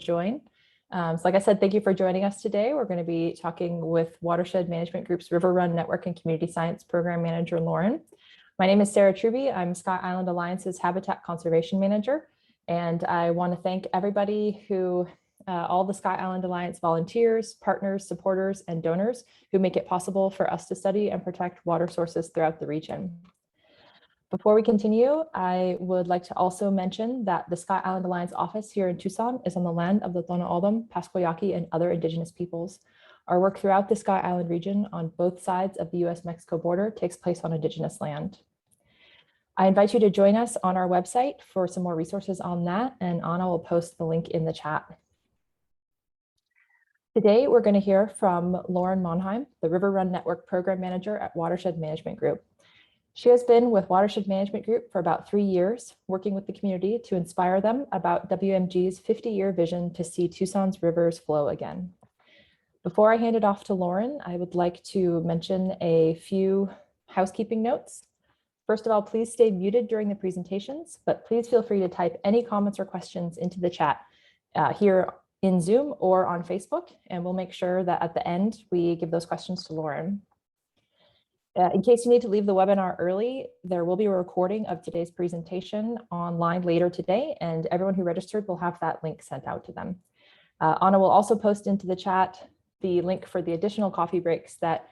join. So like I said, thank you for joining us today. We're going to be talking with Watershed Management Group's River Run Network and Community Science Program Manager, Lauren. My name is Sarah Truby. I'm Sky Island Alliance's Habitat Conservation Manager. And I want to thank everybody who, all the Sky Island Alliance volunteers, partners, supporters, and donors who make it possible for us to study and protect water sources throughout the region. Before we continue, I would like to also mention that the Sky Island Alliance office here in Tucson is on the land of the Tohono O'odham, Pasquayaqui, and other indigenous peoples. Our work throughout the Sky Island region on both sides of the US-Mexico border takes place on indigenous land. I invite you to join us on our website for some more resources on that, and Anna will post the link in the chat. Today, we're going to hear from Lauren Monheim, the River Run Network Program Manager at Watershed Management Group. She has been with Watershed Management Group for about 3 years, working with the community to inspire them about WMG's 50-year vision to see Tucson's rivers flow again. Before I hand it off to Lauren, I would like to mention a few housekeeping notes. First of all, please stay muted during the presentations, but please feel free to type any comments or questions into the chat here in Zoom or on Facebook, and we'll make sure that at the end we give those questions to Lauren. In case you need to leave the webinar early, there will be a recording of today's presentation online later today, and everyone who registered will have that link sent out to them. Anna will also post into the chat the link for the additional coffee breaks that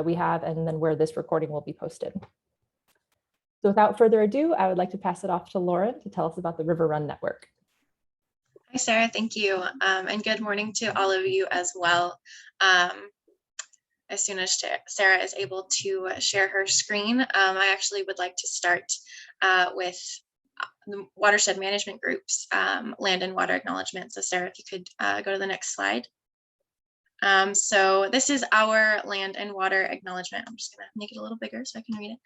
we have, and then where this recording will be posted. So without further ado, I would like to pass it off to Lauren to tell us about the River Run Network. Hi, Sarah, thank you. And good morning to all of you as well. As soon as Sarah is able to share her screen, I actually would like to start with the Watershed Management Group's land and water acknowledgement. So Sarah, if you could go to the next slide. So this is our land and water acknowledgement. I'm just gonna make it a little bigger so I can read it.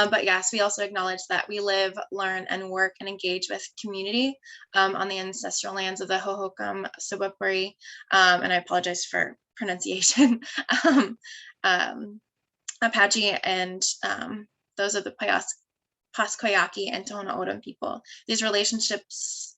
But yes, we also acknowledge that we live, learn, and work and engage with community on the ancestral lands of the Hohokam Subwapuri, and I apologize for pronunciation, Apache, and those are the Pasquayaqui and Tohono O'odham people. These relationships,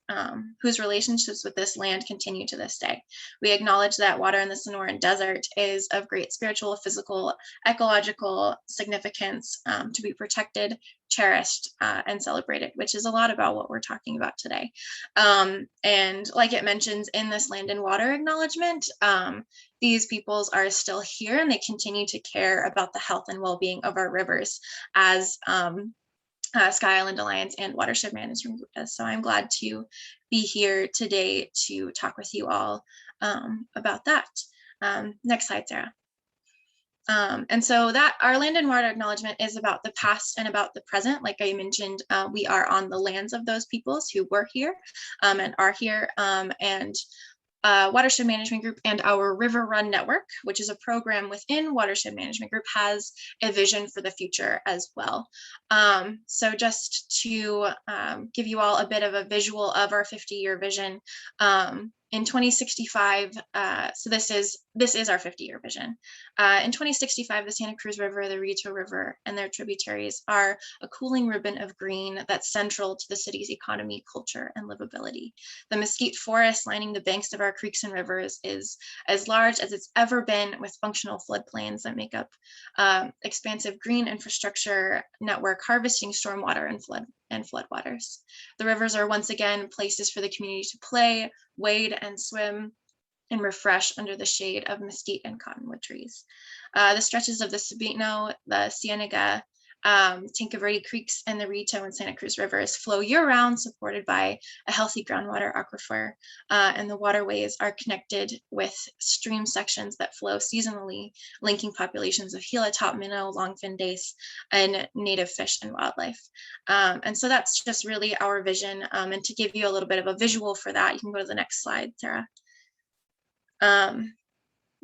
whose relationships with this land continue to this day. We acknowledge that water in the Sonoran Desert is of great spiritual, physical, ecological significance to be protected, cherished, and celebrated, which is a lot about what we're talking about today. And like it mentions in this land and water acknowledgement, these peoples are still here and they continue to care about the health and well-being of our rivers as Sky Island Alliance and Watershed Management Group does. So I'm glad to be here today to talk with you all about that. Next slide, Sarah. And so that our land and water acknowledgement is about the past and about the present. Like I mentioned, we are on the lands of those peoples who were here and are here, and Watershed Management Group and our River Run Network, which is a program within Watershed Management Group, has a vision for the future as well. So just to give you all a bit of a visual of our 50-year vision, in 2065, so this is our 50-year vision. In 2065, the Santa Cruz River, the Rito River, and their tributaries are a cooling ribbon of green that's central to the city's economy, culture, and livability. The mesquite forest lining the banks of our creeks and rivers is as large as it's ever been, with functional floodplains that make up expansive green infrastructure network harvesting stormwater and floodwaters. The rivers are once again places for the community to play, wade, and swim and refresh under the shade of mesquite and cottonwood trees. The stretches of the Sabino, the Cienega, Tincaverdi Creeks, and the Rito and Santa Cruz Rivers flow year-round, supported by a healthy groundwater aquifer, and the waterways are connected with stream sections that flow seasonally, linking populations of Gila top minnow, longfin dace, and native fish and wildlife. And so that's just really our vision. And to give you a little bit of a visual for that, you can go to the next slide, Sarah.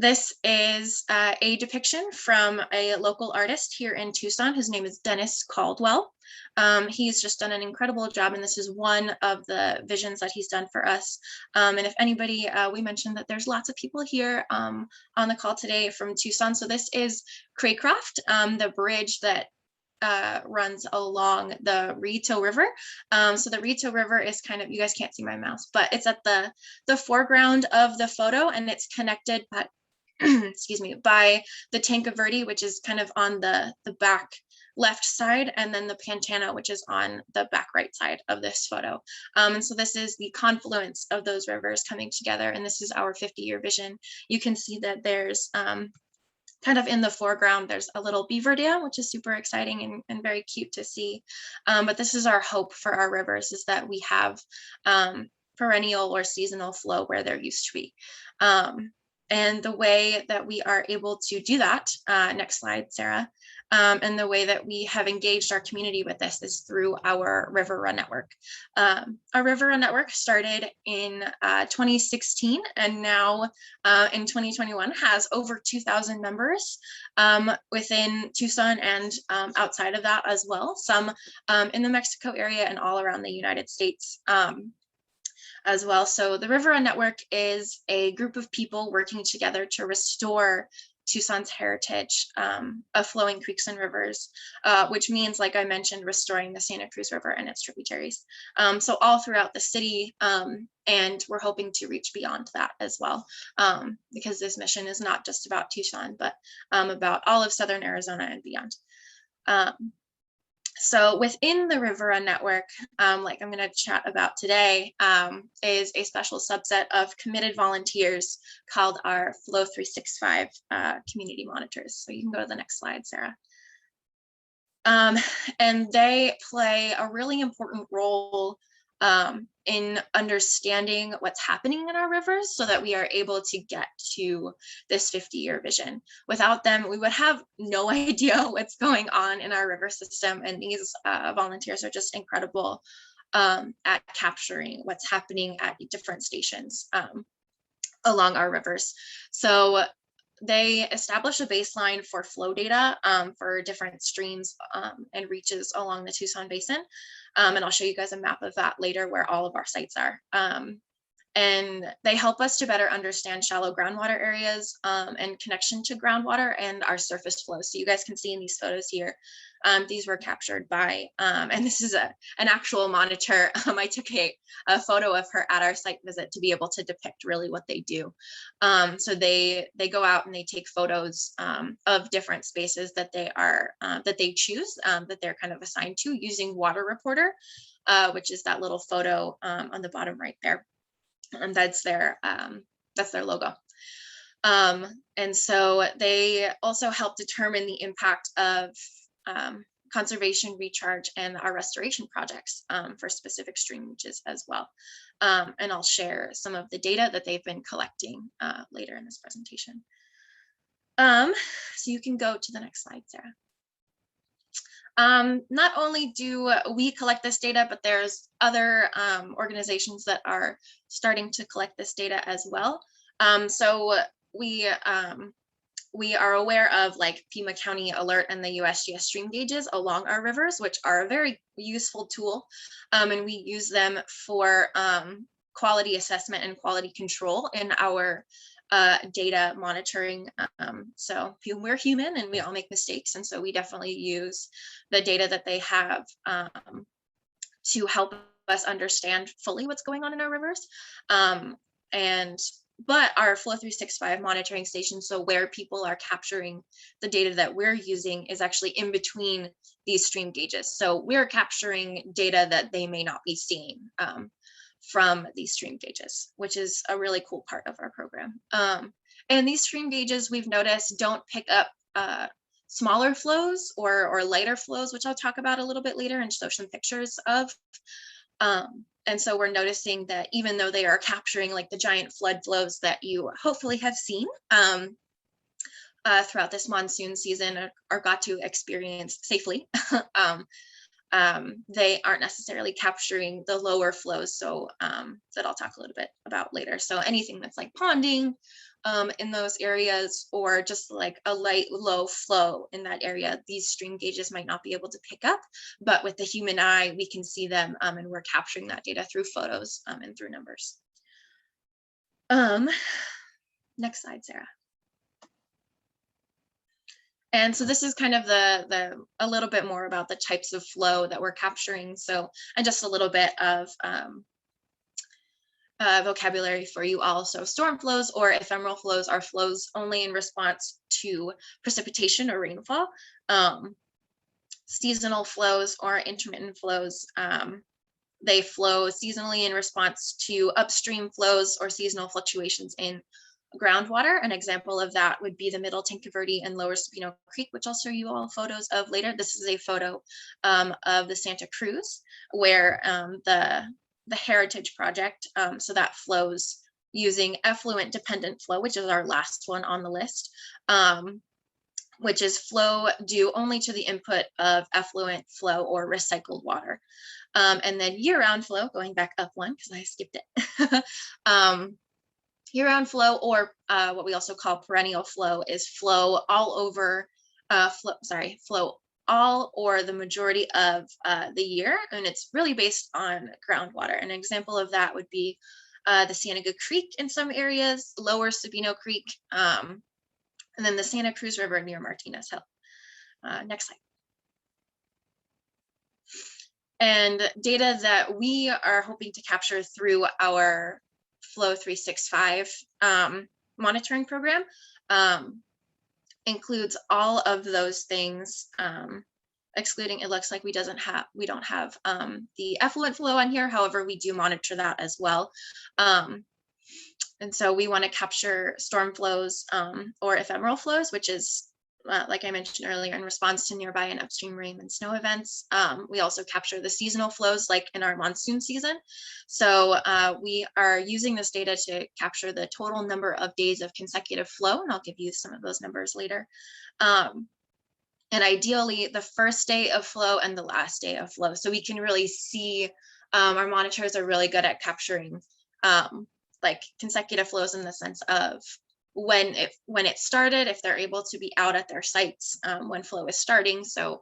This is a depiction from a local artist here in Tucson. His name is Dennis Caldwell. He's just done an incredible job, and this is one of the visions that he's done for us. And if anybody, we mentioned that there's lots of people here on the call today from Tucson. So this is Craycraft, the bridge that runs along the Rito River. So the Rito River is kind of, you guys can't see my mouse, but it's at the foreground of the photo, and it's connected by, excuse me, by the Tanque Verde, which is kind of on the back left side, and then the Pantano, which is on the back right side of this photo. And so this is the confluence of those rivers coming together, and this is our 50-year vision. You can see that there's kind of in the foreground, there's a little beaver dam, which is super exciting and very cute to see. But this is our hope for our rivers, is that we have perennial or seasonal flow where there used to be. And the way that we are able to do that, next slide, Sarah, and the way that we have engaged our community with this is through our River Run Network. Our River Run Network started in 2016, and now in 2021 has over 2,000 members within Tucson and outside of that as well, some in the Mexico area and all around the United States. As well. So the River Run Network is a group of people working together to restore Tucson's heritage of flowing creeks and rivers, which means, like I mentioned, restoring the Santa Cruz River and its tributaries. So all throughout the city, and we're hoping to reach beyond that as well, because this mission is not just about Tucson, but about all of Southern Arizona and beyond. So within the River Run Network, like I'm going to chat about today, is a special subset of committed volunteers called our Flow 365 community monitors. So you can go to the next slide, Sarah. And they play a really important role in understanding what's happening in our rivers so that we are able to get to this 50-year vision. Without them, we would have no idea what's going on in our river system. And these volunteers are just incredible at capturing what's happening at different stations along our rivers. So they establish a baseline for flow data for different streams and reaches along the Tucson Basin. And I'll show you guys a map of that later where all of our sites are. And they help us to better understand shallow groundwater areas and connection to groundwater and our surface flow. So you guys can see in these photos here, these were captured by, and this is an actual monitor. I took a photo of her at our site visit to be able to depict really what they do. So they go out and they take photos of different spaces that they are, that they choose, that they're kind of assigned to using Water Reporter, which is that little photo on the bottom right there. And that's their logo. And so they also help determine the impact of conservation, recharge, and our restoration projects for specific stream reaches as well. And I'll share some of the data that they've been collecting later in this presentation. So you can go to the next slide, Sarah. Not only do we collect this data, but there's other organizations that are starting to collect this data as well. So we are aware of like Pima County Alert and the USGS stream gauges along our rivers, which are a very useful tool. And we use them for quality assessment and quality control in our data monitoring. So we're human and we all make mistakes. And so we definitely use the data that they have to help us understand fully what's going on in our rivers. But our Flow 365 monitoring station, so where people are capturing the data that we're using, is actually in between these stream gauges. So we're capturing data that they may not be seeing from these stream gauges, which is a really cool part of our program. And these stream gauges, we've noticed, don't pick up smaller flows or lighter flows, which I'll talk about a little bit later and show some pictures of. And so we're noticing that even though they are capturing like the giant flood flows that you hopefully have seen throughout this monsoon season or got to experience safely, they aren't necessarily capturing the lower flows, so that I'll talk a little bit about later. So anything that's like ponding in those areas, or just like a light low flow in that area, these stream gauges might not be able to pick up, but with the human eye we can see them, and we're capturing that data through photos and through numbers. Next slide, Sarah. And so this is kind of a little bit more about the types of flow that we're capturing. So, and just a little bit of vocabulary for you all. So storm flows or ephemeral flows are flows only in response to precipitation or rainfall. Seasonal flows or intermittent flows, they flow seasonally in response to upstream flows or seasonal fluctuations in groundwater. An example of that would be the Middle Tanqueverde and Lower Sabino Creek, which I'll show you all photos of later. This is a photo of the Santa Cruz, where the Heritage Project, so that flows using effluent dependent flow, which is our last one on the list, which is flow due only to the input of effluent flow or recycled water. And then year-round flow, going back up one because I skipped it. Year-round flow, or what we also call perennial flow, is flow all over, flow all or the majority of the year, and it's really based on groundwater. An example of that would be the Cienega Creek in some areas, Lower Sabino Creek, and then the Santa Cruz River near Martinez Hill. Next slide. And data that we are hoping to capture through our Flow 365 monitoring program includes all of those things, excluding, it looks like we don't have the effluent flow on here. However, we do monitor that as well. And so we want to capture storm flows or ephemeral flows, which is, like I mentioned earlier, in response to nearby and upstream rain and snow events. We also capture the seasonal flows, like in our monsoon season. So we are using this data to capture the total number of days of consecutive flow, and I'll give you some of those numbers later. And ideally, the first day of flow and the last day of flow. So we can really see, our monitors are really good at capturing like consecutive flows in the sense of when it started, if they're able to be out at their sites when flow is starting. So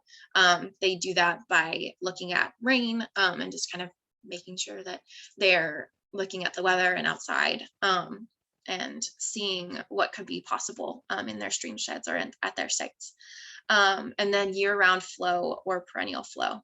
they do that by looking at rain and just kind of making sure that they're looking at the weather and outside and seeing what could be possible in their stream sheds or at their sites. And then year-round flow or perennial flow.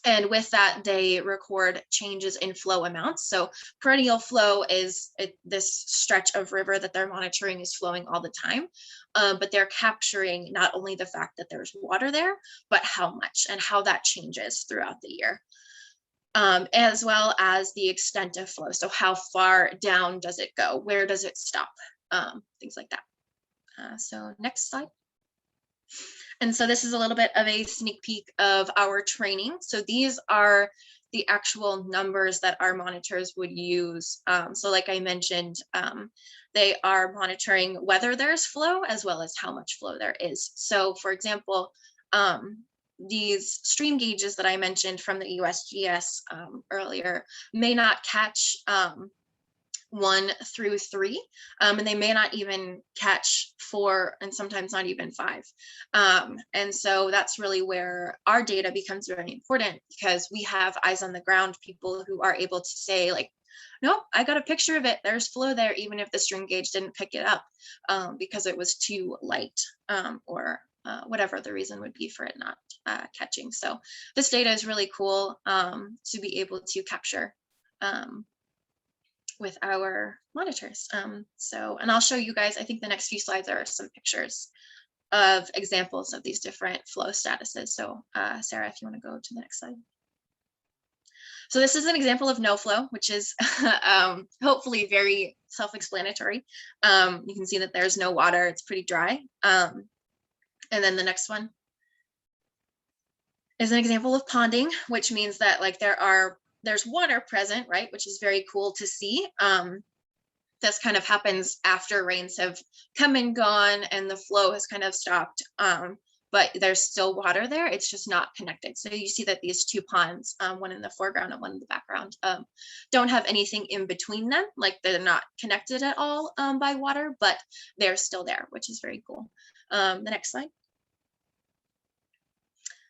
And with that, they record changes in flow amounts. So perennial flow is this stretch of river that they're monitoring is flowing all the time, but they're capturing not only the fact that there's water there, but how much and how that changes throughout the year, as well as the extent of flow. So how far down does it go? Where does it stop? Things like that. So next slide. And so this is a little bit of a sneak peek of our training. So these are the actual numbers that our monitors would use. So like I mentioned, they are monitoring whether there's flow as well as how much flow there is. So for example, these stream gauges that I mentioned from the USGS earlier may not catch 1 through 3, and they may not even catch 4, and sometimes not even 5. And so that's really where our data becomes very important, because we have eyes on the ground people who are able to say, like, nope, I got a picture of it, there's flow there, even if the stream gauge didn't pick it up because it was too light or whatever the reason would be for it not catching. So this data is really cool to be able to capture with our monitors. And I'll show you guys, I think the next few slides are some pictures of examples of these different flow statuses. So Sarah, if you want to go to the next slide. So this is an example of no flow, which is hopefully very self-explanatory. You can see that there's no water, it's pretty dry. And then the next one is an example of ponding, which means that like there's water present, right? Which is very cool to see. This kind of happens after rains have come and gone and the flow has kind of stopped, but there's still water there. It's just not connected. So you see that these two ponds, one in the foreground and one in the background, don't have anything in between them. Like they're not connected at all by water, but they're still there, which is very cool. The next slide.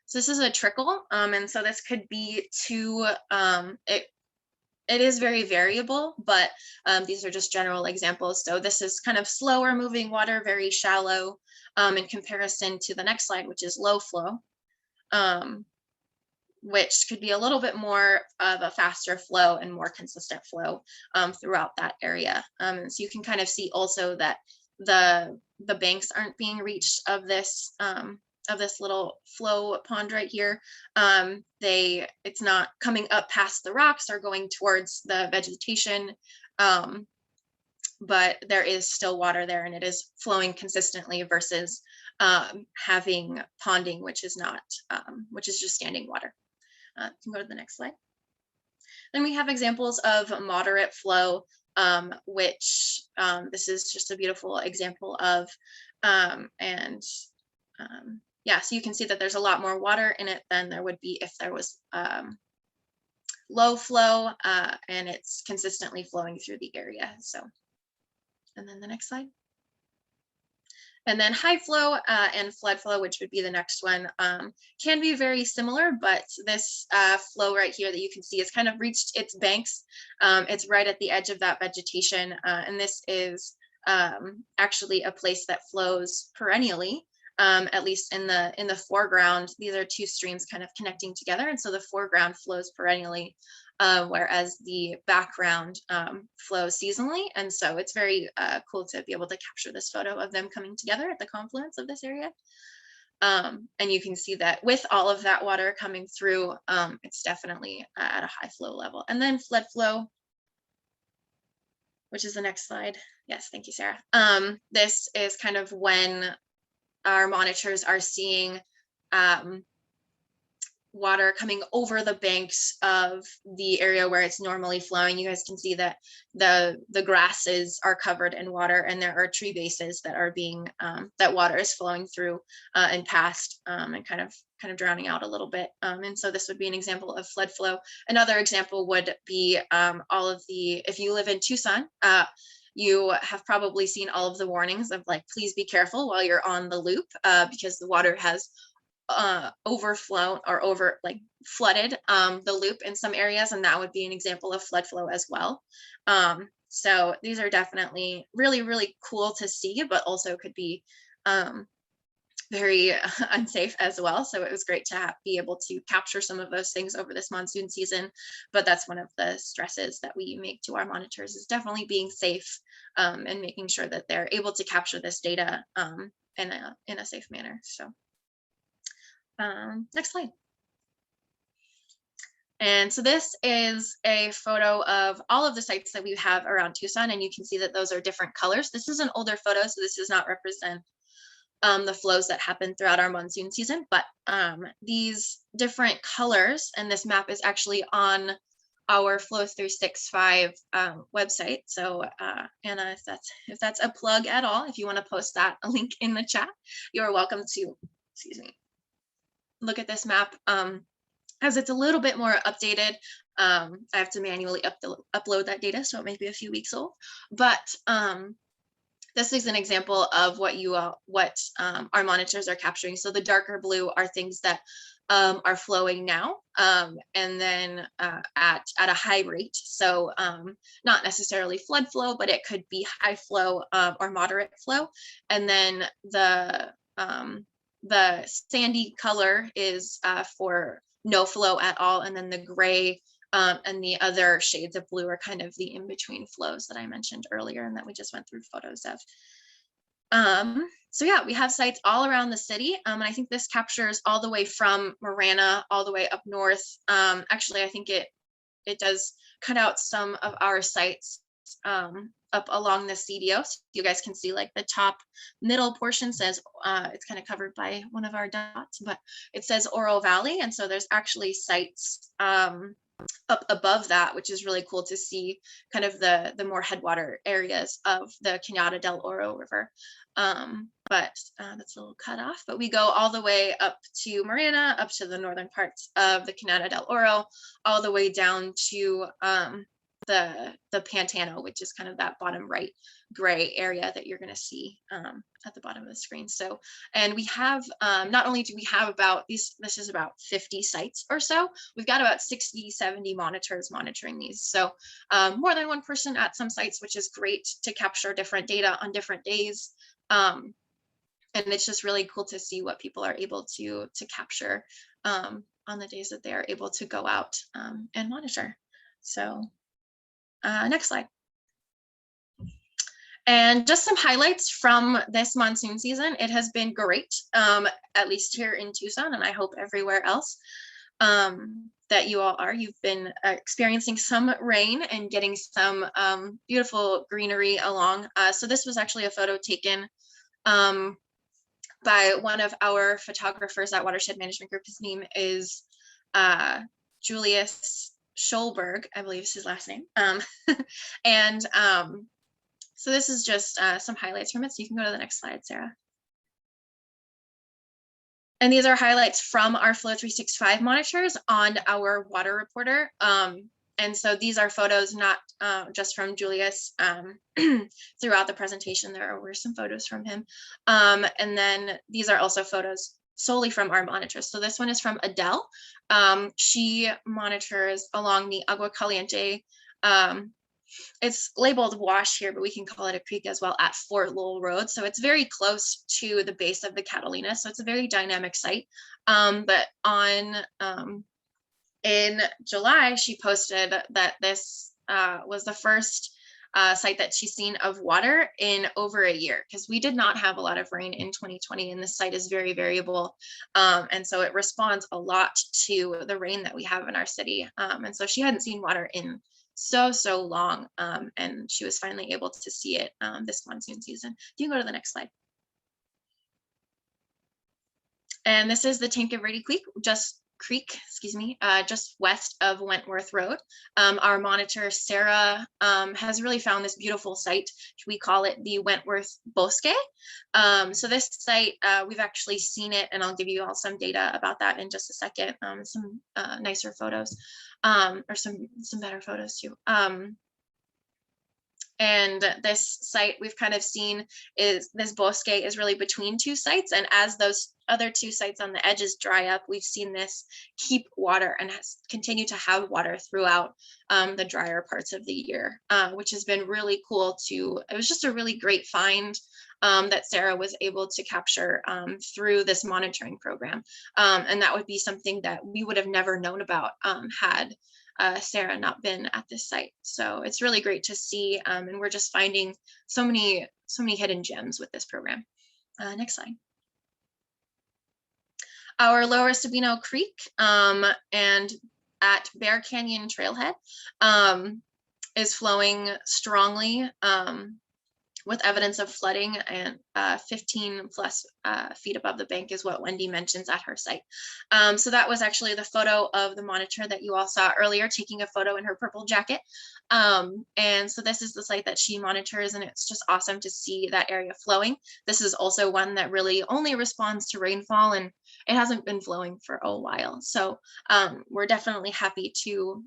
So this is a trickle, and so this could be to it is very variable, but these are just general examples. So this is kind of slower moving water, very shallow, in comparison to the next slide, which is low flow, which could be a little bit more of a faster flow and more consistent flow throughout that area. And so you can kind of see also that the banks aren't being reached of this little flow pond right here. It's not coming up past the rocks or going towards the vegetation, but there is still water there and it is flowing consistently versus having ponding, which is just standing water. You can go to the next slide. Then we have examples of moderate flow, which this is just a beautiful example of, yeah, so you can see that there's a lot more water in it than there would be if there was low flow, and it's consistently flowing through the area. So, and then the next slide. And then high flow and flood flow, which would be the next one, can be very similar, but this flow right here that you can see has kind of reached its banks. It's right at the edge of that vegetation, and this is actually a place that flows perennially. At least in the foreground, these are two streams kind of connecting together, and so the foreground flows perennially, whereas the background flows seasonally. And so it's very cool to be able to capture this photo of them coming together at the confluence of this area. And you can see that with all of that water coming through, it's definitely at a high flow level. And then flood flow, which is the next slide. Yes, thank you, Sarah. This is kind of when our monitors are seeing water coming over the banks of the area where it's normally flowing. You guys can see that the grasses are covered in water, and there are tree bases that are being that water is flowing through and past, and kind of drowning out a little bit. And so this would be an example of flood flow. Another example would be if you live in Tucson, you have probably seen all of the warnings of like, please be careful while you're on the loop, because the water has overflown or flooded the loop in some areas, and that would be an example of flood flow as well. So these are definitely really, really cool to see, but also could be very unsafe as well. So it was great to be able to capture some of those things over this monsoon season. But that's one of the stresses that we make to our monitors, is definitely being safe, and making sure that they're able to capture this data in a safe manner. So next slide. And so this is a photo of all of the sites that we have around Tucson, and you can see that those are different colors. This is an older photo, so this does not represent the flows that happen throughout our monsoon season, but these different colors, and this map is actually on our Flow 365 website. So Anna, if that's a plug at all, if you want to post that a link in the chat, you're welcome to, look at this map, as it's a little bit more updated. I have to manually upload that data, so it may be a few weeks old, but this is an example of what our monitors are capturing. So the darker blue are things that are flowing now, and then at a high rate. So not necessarily flood flow, but it could be high flow or moderate flow. And then the sandy color is for no flow at all, and then the gray and the other shades of blue are kind of the in-between flows that I mentioned earlier and that we just went through photos of. So yeah, we have sites all around the city, and I think this captures all the way from Marana all the way up north. Actually, I think it does cut out some of our sites up along the CDO. So you guys can see like the top middle portion says, it's kind of covered by one of our dots, but it says Oro Valley. And so there's actually sites up above that, which is really cool to see, kind of the more headwater areas of the Cañada del Oro River. But that's a little cut off, but we go all the way up to Marana, up to the northern parts of the Cañada del Oro, all the way down to the Pantano, which is kind of that bottom right gray area that you're going to see at the bottom of the screen. So, and we have, not only do we have about this is about 50 sites or so, we've got about 60, 70 monitors monitoring these. So more than one person at some sites, which is great to capture different data on different days. And it's just really cool to see what people are able to capture on the days that they are able to go out and monitor. So next slide. And just some highlights from this monsoon season. It has been great, at least here in Tucson, and I hope everywhere else that you all are. You've been experiencing some rain and getting some beautiful greenery along. So this was actually a photo taken by one of our photographers at Watershed Management Group. His name is Julius Schulberg, I believe is his last name. And so this is just some highlights from it. So you can go to the next slide, Sarah. And these are highlights from our Flow 365 monitors on our water reporter. And so these are photos not just from Julius. Throughout the presentation, there were some photos from him. And then these are also photos solely from our monitors. So this one is from Adele. She monitors along the Agua Caliente. It's labeled wash here, but we can call it a creek as well, at Fort Lowell Road. So it's very close to the base of the Catalina. So it's a very dynamic site. But on in July, she posted that this was the first site that she's seen of water in over a year, because we did not have a lot of rain in 2020, and this site is very variable. And so it responds a lot to the rain that we have in our city. And so she hadn't seen water in so long, and she was finally able to see it this monsoon season. You can go to the next slide. And this is the Tinka Verde Creek, just west of Wentworth Road. Our monitor, Sarah, has really found this beautiful site. We call it the Wentworth Bosque. So this site, we've actually seen it, and I'll give you all some data about that in just a second. Some nicer photos, or some better photos too. And this site we've kind of seen is this bosque is really between two sites. And as those other two sites on the edges dry up, we've seen this keep water and has continued to have water throughout the drier parts of the year, which has been really cool to, it was just a really great find that Sarah was able to capture through this monitoring program. And that would be something that we would have never known about had Sarah not been at this site. So it's really great to see, and we're just finding so many hidden gems with this program. Next slide. Our Lower Sabino Creek and at Bear Canyon Trailhead is flowing strongly with evidence of flooding, and 15 plus feet above the bank is what Wendy mentions at her site. So that was actually the photo of the monitor that you all saw earlier, taking a photo in her purple jacket. And so this is the site that she monitors, and it's just awesome to see that area flowing. This is also one that really only responds to rainfall, and it hasn't been flowing for a while. So we're definitely happy to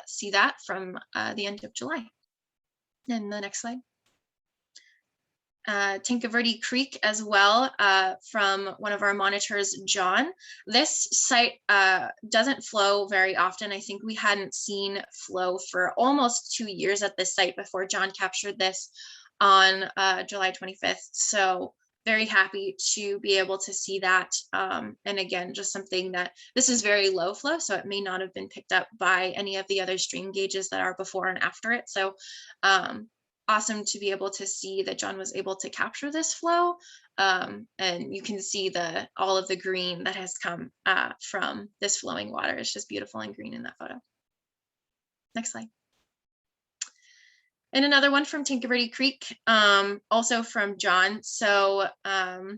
see that from the end of July. And the next slide. Tinka Verde Creek as well, from one of our monitors, John. This site doesn't flow very often. I think we hadn't seen flow for almost 2 years at this site before John captured this on July 25th. So very happy to be able to see that. And again, just something that this is very low flow, so it may not have been picked up by any of the other stream gauges that are before and after it. So awesome to be able to see that John was able to capture this flow. And you can see all of the green that has come from this flowing water. It's just beautiful and green in that photo. Next slide. And another one from Tinka Verde Creek, also from John. So I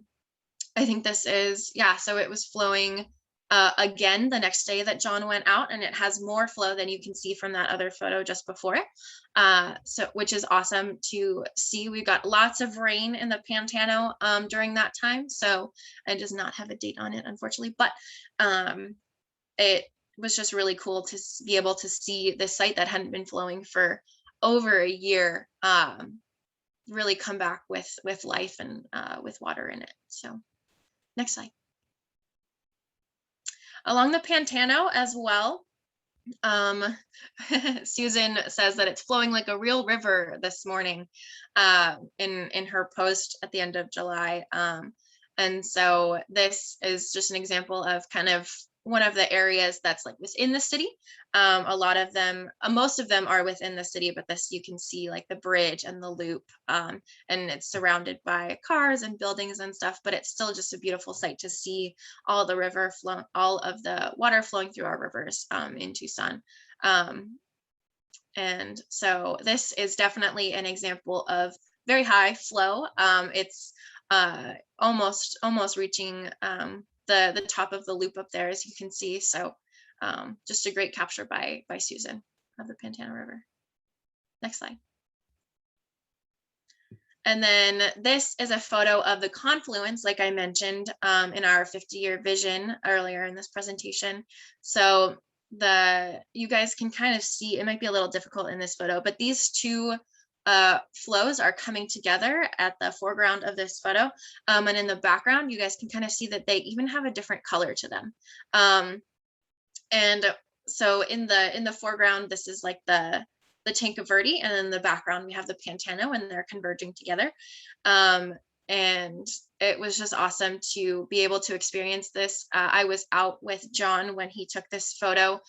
think this is, so it was flowing again the next day that John went out, and it has more flow than you can see from that other photo just before it. So which is awesome to see. We got lots of rain in the Pantano during that time. So it does not have a date on it, unfortunately, but it was just really cool to be able to see the site that hadn't been flowing for over a year really come back with life and with water in it. So next slide. Along the Pantano as well, Susan says that it's flowing like a real river this morning in her post at the end of July. And so this is just an example of kind of one of the areas that's like within the city. A lot of them, most of them are within the city, but this you can see like the bridge and the loop, and it's surrounded by cars and buildings and stuff, but it's still just a beautiful sight to see all the river flow, all of the water flowing through our rivers in Tucson. And so this is definitely an example of very high flow. It's almost reaching the top of the loop up there, as you can see. So just a great capture by Susan of the Pantano River. Next slide. And then this is a photo of the confluence, like I mentioned in our 50-year vision earlier in this presentation. So you guys can kind of see, it might be a little difficult in this photo, but these two flows are coming together at the foreground of this photo. And in the background, you guys can kind of see that they even have a different color to them. And so in the foreground, this is like the Tanque Verde, and in the background, we have the Pantano, and they're converging together. And it was just awesome to be able to experience this. I was out with John when he took this photo,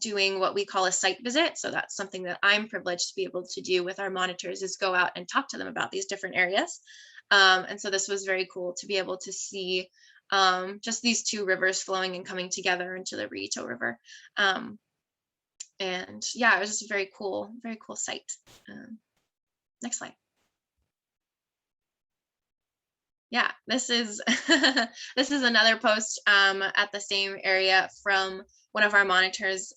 doing what we call a site visit. So that's something that I'm privileged to be able to do with our monitors, is go out and talk to them about these different areas. And so this was very cool to be able to see just these two rivers flowing and coming together into the Rito River. And yeah, it was just a very cool sight. Next slide. Yeah, this is this is another post at the same area from one of our monitors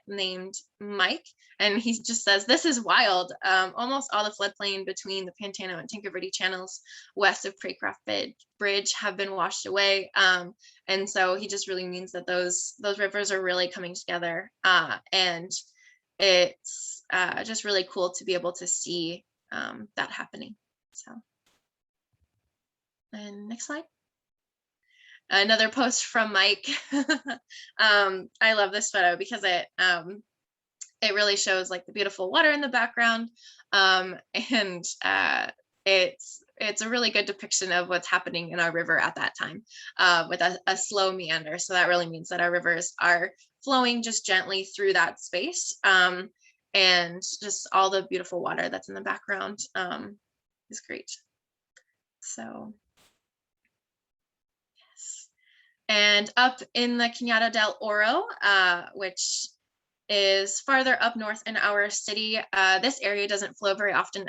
named Mike, and he just says, "This is wild. Almost all the floodplain between the Pantano and Tanque Verde channels west of Craycraft Bridge have been washed away." And so he just really means that those rivers are really coming together, and it's just really cool to be able to see that happening. So. And next slide. Another post from Mike. I love this photo because it really shows like the beautiful water in the background, and it's a really good depiction of what's happening in our river at that time, with a slow meander. So that really means that our rivers are flowing just gently through that space, and just all the beautiful water that's in the background is great. So. And up in the Cañada del Oro, which is farther up north in our city, this area doesn't flow very often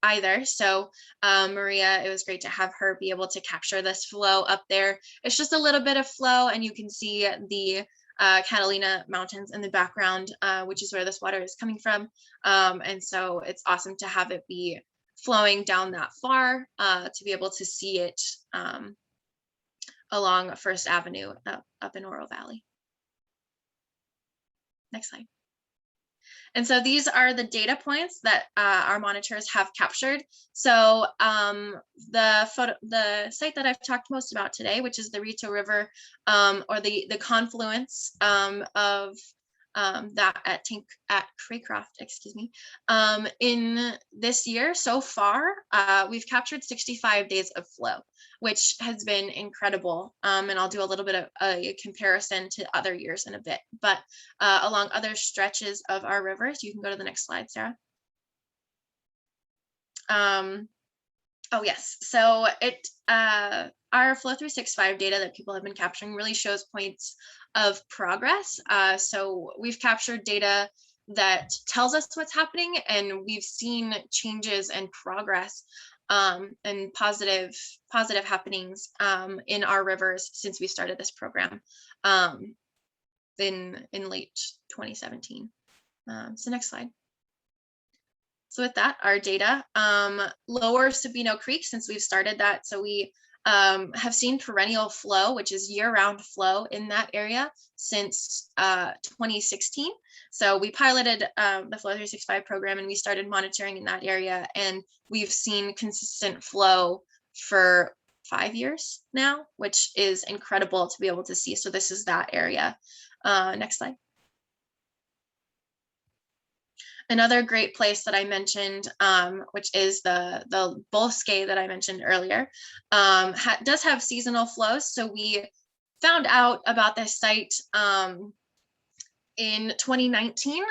either. So Maria, it was great to have her be able to capture this flow up there. It's just a little bit of flow, and you can see the Catalina Mountains in the background, which is where this water is coming from. And so it's awesome to have it be flowing down that far, to be able to see it along First Avenue up in Oro Valley. Next slide. And so these are the data points that our monitors have captured. So the site that I've talked most about today, which is the Rito River, or the confluence of that at Craycraft, excuse me. In this year so far, we've captured 65 days of flow, which has been incredible. And I'll do a little bit of a comparison to other years in a bit, but along other stretches of our rivers, you can go to the next slide, Sarah. Oh yes, so our Flow 365 data that people have been capturing really shows points of progress. So we've captured data that tells us what's happening, and we've seen changes and progress and positive happenings in our rivers since we started this program in late 2017. So next slide. So with that, our data, Lower Sabino Creek, since we've started that, so we have seen perennial flow, which is year-round flow in that area since 2016. So we piloted the Flow 365 program and we started monitoring in that area, and we've seen consistent flow for 5 years now, which is incredible to be able to see. So this is that area. Next slide. Another great place that I mentioned, which is the Bosque that I mentioned earlier, does have seasonal flows. So we found out about this site in 2019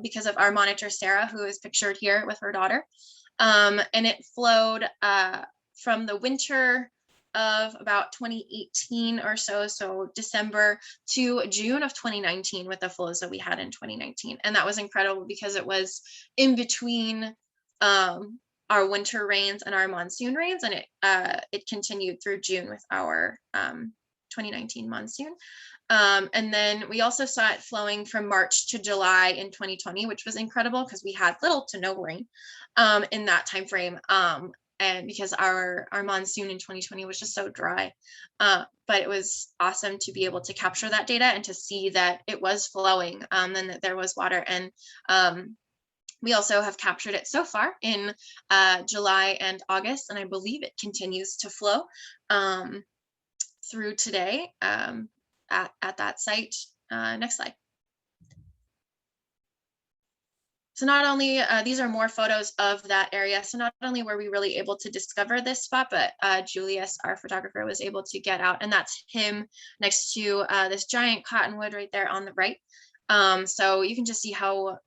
because of our monitor, Sarah, who is pictured here with her daughter. And it flowed from the winter of about 2018 or so, so December to June of 2019 with the flows that we had in 2019. And that was incredible because it was in between our winter rains and our monsoon rains, and it continued through June with our 2019 monsoon. And then we also saw it flowing from March to July in 2020, which was incredible because we had little to no rain in that time frame. And because our monsoon in 2020 was just so dry. But it was awesome to be able to capture that data and to see that it was flowing and that there was water. And we also have captured it so far in July and August, and I believe it continues to flow through today at that site. Next slide. So not only, these are more photos of that area. So not only were we really able to discover this spot, but Julius, our photographer, was able to get out, and that's him next to this giant cottonwood right there on the right. So you can just see how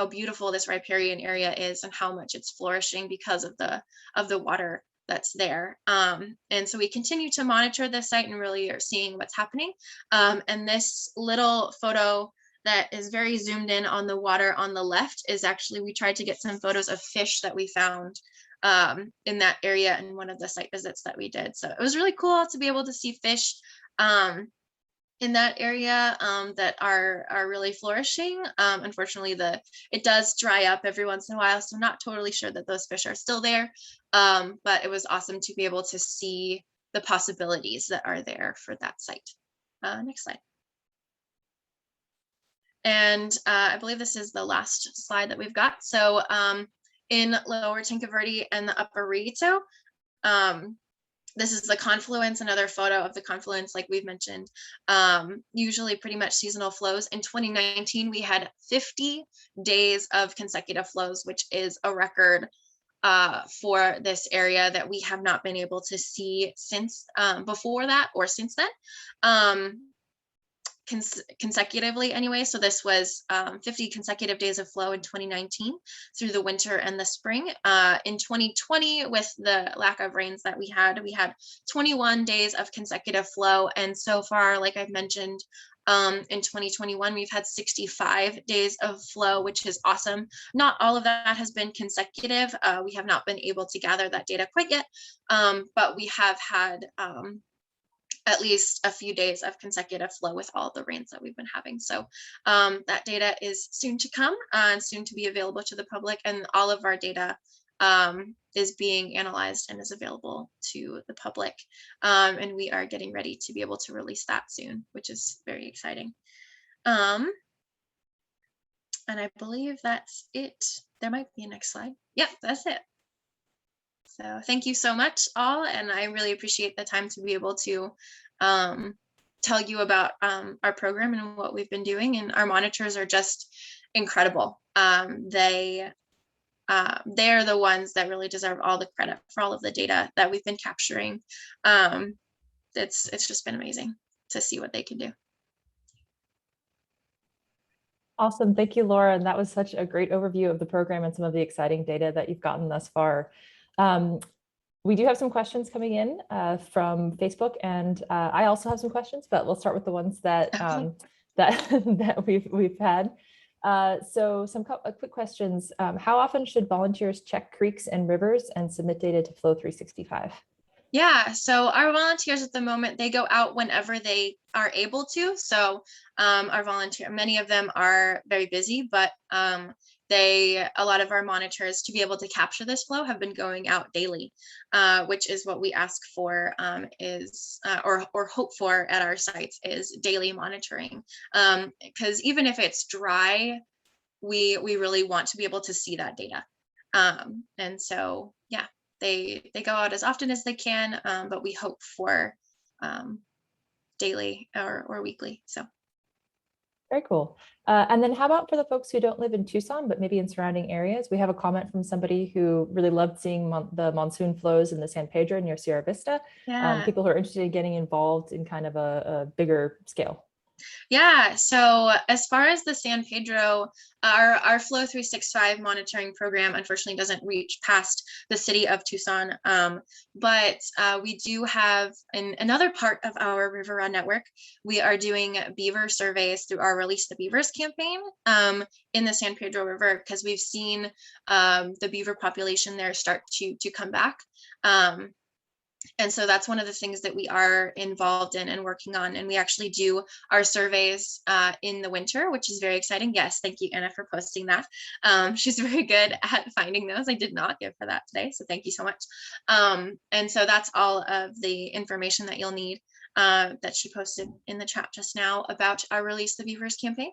beautiful this riparian area is and how much it's flourishing because of the water that's there. And so we continue to monitor this site and really are seeing what's happening. And this little photo that is very zoomed in on the water on the left is actually, we tried to get some photos of fish that we found in that area in one of the site visits that we did. So it was really cool to be able to see fish in that area that are really flourishing. Unfortunately, it does dry up every once in a while, so I'm not totally sure that those fish are still there, but it was awesome to be able to see the possibilities that are there for that site. Next slide. And I believe this is the last slide that we've got. So in Lower Tincaverdi and the Upper Rito, this is the confluence, another photo of the confluence, like we've mentioned, usually pretty much seasonal flows. In 2019, we had 50 days of consecutive flows, which is a record for this area that we have not been able to see since before that or since then. Consecutively anyway. So this was 50 consecutive days of flow in 2019 through the winter and the spring. In 2020, with the lack of rains that we had 21 days of consecutive flow. And so far, like I've mentioned, in 2021, we've had 65 days of flow, which is awesome. Not all of that has been consecutive. We have not been able to gather that data quite yet, but we have had at least a few days of consecutive flow with all the rains that we've been having. So that data is soon to come and soon to be available to the public, and all of our data is being analyzed and is available to the public. And we are getting ready to be able to release that soon, which is very exciting. And I believe that's it. There might be a next slide. Yep, that's it. So thank you so much all, and I really appreciate the time to be able to tell you about our program and what we've been doing. And our monitors are just incredible. They're the ones that really deserve all the credit for all of the data that we've been capturing. It's just been amazing to see what they can do. Awesome. Thank you, Laura. And that was such a great overview of the program and some of the exciting data that you've gotten thus far. We do have some questions coming in from Facebook, and I also have some questions, but we'll start with the ones that that we've had. So some quick questions. How often should volunteers check creeks and rivers and submit data to Flow 365? Yeah, so our volunteers at the moment, they go out whenever they are able to. So our volunteer, many of them are very busy, but a lot of our monitors, to be able to capture this flow, have been going out daily, which is what we ask for, or hope for at our sites, is daily monitoring. Because even if it's dry, we really want to be able to see that data. And so, yeah, they go out as often as they can, but we hope for daily or weekly. So. Very cool. And then how about for the folks who don't live in Tucson, but maybe in surrounding areas? We have a comment from somebody who really loved seeing the monsoon flows in the San Pedro near Sierra Vista. Yeah. People who are interested in getting involved in kind of a bigger scale. Yeah, so as far as the San Pedro, our Flow 365 monitoring program unfortunately doesn't reach past the city of Tucson, but we do have, in another part of our River Run network, we are doing beaver surveys through our Release the Beavers campaign in the San Pedro River, because we've seen the beaver population there start to come back. And so that's one of the things that we are involved in and working on. And we actually do our surveys in the winter, which is very exciting. Yes, thank you, Anna, for posting that. She's very good at finding those. I did not give her that today, so thank you so much. And so that's all of the information that you'll need that she posted in the chat just now about our Release the Beavers campaign.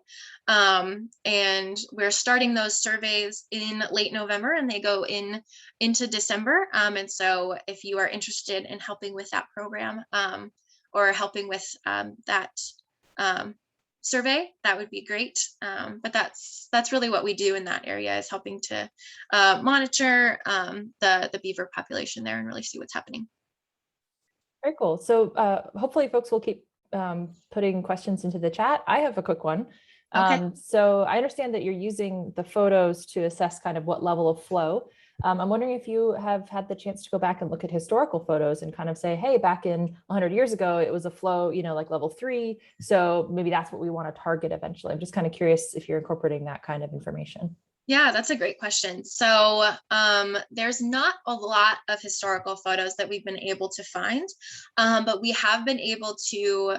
And we're starting those surveys in late November, and they go into December. And so if you are interested in helping with that program, or helping with that survey, that would be great. But that's really what we do in that area, is helping to monitor the beaver population there and really see what's happening. Very cool. So hopefully folks will keep putting questions into the chat. I have a quick one. Okay. So I understand that you're using the photos to assess kind of what level of flow. I'm wondering if you have had the chance to go back and look at historical photos and kind of say, hey, back in 100 years ago, it was a flow, like level 3. So maybe that's what we want to target eventually. I'm just kind of curious if you're incorporating that kind of information. Yeah, that's a great question. So there's not a lot of historical photos that we've been able to find, but we have been able to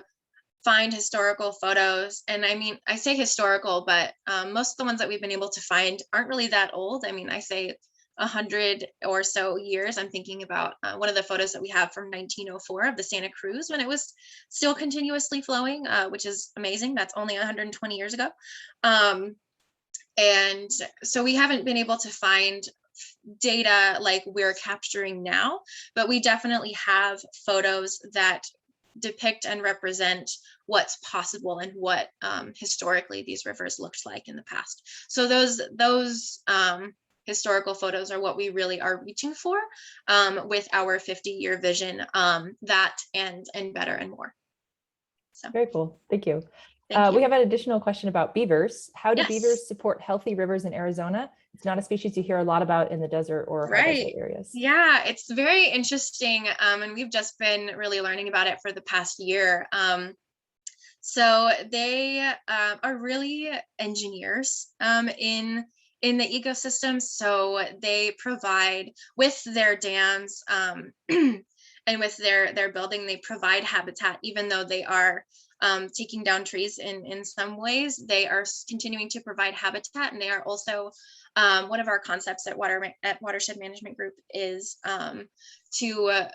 find historical photos. And I mean, I say historical, but most of the ones that we've been able to find aren't really that old. I mean, I say 100 or so years. I'm thinking about one of the photos that we have from 1904 of the Santa Cruz, when it was still continuously flowing, which is amazing. That's only 120 years ago. And so we haven't been able to find data like we're capturing now, but we definitely have photos that depict and represent what's possible and what historically these rivers looked like in the past. So those historical photos are what we really are reaching for with our 50-year vision, that and better and more. So very cool. Thank you. Thank you. We have an additional question about beavers. How do Yes. beavers support healthy rivers in Arizona? It's not a species you hear a lot about in the desert or high desert areas. Yeah, it's very interesting. And we've just been really learning about it for the past year. So they are really engineers in the ecosystem. So they provide, with their dams and with their building, they provide habitat, even though they are taking down trees in some ways. They are continuing to provide habitat, and they are also one of our concepts at Watershed Management Group is to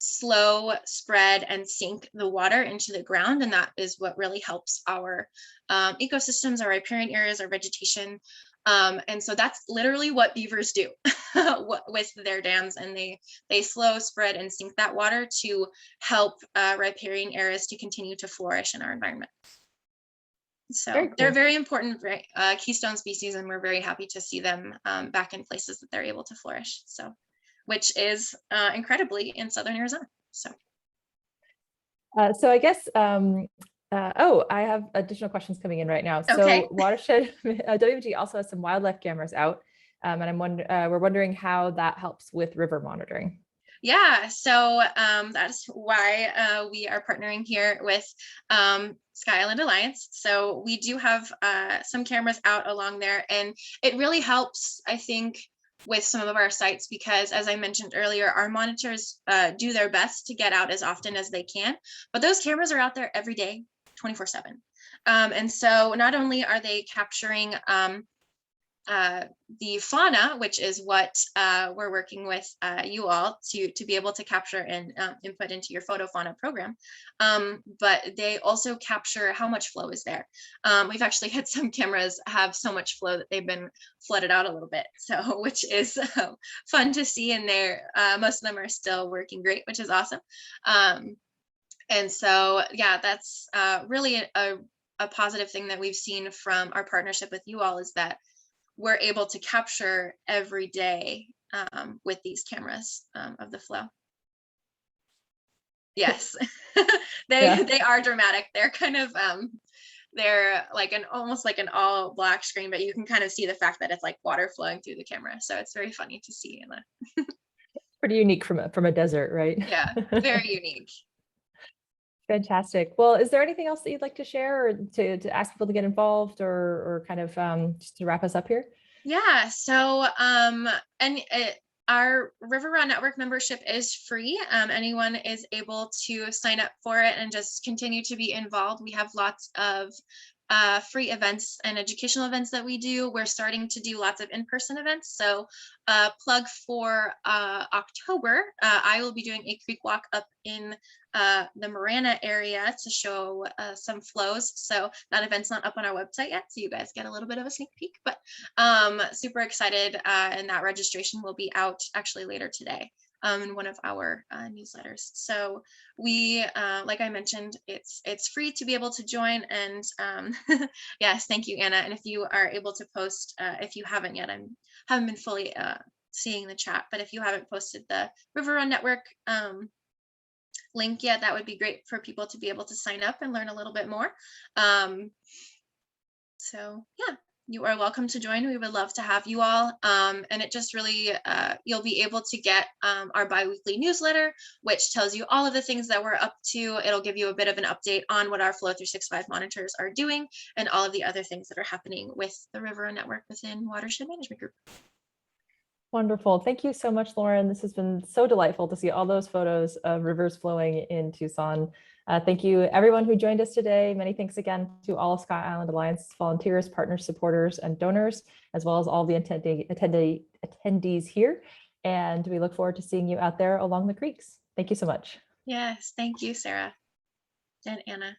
slow, spread, and sink the water into the ground, and that is what really helps our ecosystems, our riparian areas, our vegetation. And so that's literally what beavers do with their dams, and they slow, spread, and sink that water to help riparian areas to continue to flourish in our environment. So cool. They're very important keystone species, and we're very happy to see them back in places that they're able to flourish. So, which is incredibly in southern Arizona. So I guess I have additional questions coming in right now. Okay. So Watershed WMG also has some wildlife cameras out, and we're wondering how that helps with river monitoring. Yeah, so that's why we are partnering here with Sky Island Alliance. So we do have some cameras out along there, and it really helps, I think, with some of our sites, because as I mentioned earlier, our monitors do their best to get out as often as they can, but those cameras are out there every day, 24/7. And so not only are they capturing the fauna, which is what we're working with you all to be able to capture and input into your FotoFauna program. But they also capture how much flow is there. We've actually had some cameras have so much flow that they've been flooded out a little bit, so which is fun to see. And they're most of them are still working great, which is awesome. And so, yeah, that's really a positive thing that we've seen from our partnership with you all, is that we're able to capture every day with these cameras of the flow. Yes, they are dramatic. They're kind of they're like almost like an all black screen, but you can kind of see the fact that it's like water flowing through the camera. So it's very funny to see. Pretty unique from a desert, right? Yeah, very unique. Fantastic. Well, is there anything else that you'd like to share, or to ask people to get involved, or kind of just to wrap us up here? Yeah, so our River Run Network membership is free. Anyone is able to sign up for it and just continue to be involved. We have lots of free events and educational events that we do. We're starting to do lots of in-person events. So plug for October, I will be doing a creek walk up in the Marana area to show some flows. So that event's not up on our website yet, so you guys get a little bit of a sneak peek, but super excited, and that registration will be out actually later today in one of our newsletters. So we, like I mentioned, it's free to be able to join. And yes, thank you, Anna. And if you are able to post, if you haven't yet, I haven't been fully seeing the chat, but if you haven't posted the River Run Network link yet, that would be great for people to be able to sign up and learn a little bit more. So yeah, you are welcome to join. We would love to have you all. And it just really, you'll be able to get our bi-weekly newsletter, which tells you all of the things that we're up to. It'll give you a bit of an update on what our Flow 365 monitors are doing and all of the other things that are happening with the River Network within Watershed Management Group. Wonderful. Thank you so much, Lauren. This has been so delightful to see all those photos of rivers flowing in Tucson. Thank you, everyone who joined us today. Many thanks again to all of Sky Island Alliance volunteers, partners, supporters, and donors, as well as all the attendees here. And we look forward to seeing you out there along the creeks. Thank you so much. Yes, thank you, Sarah and Anna.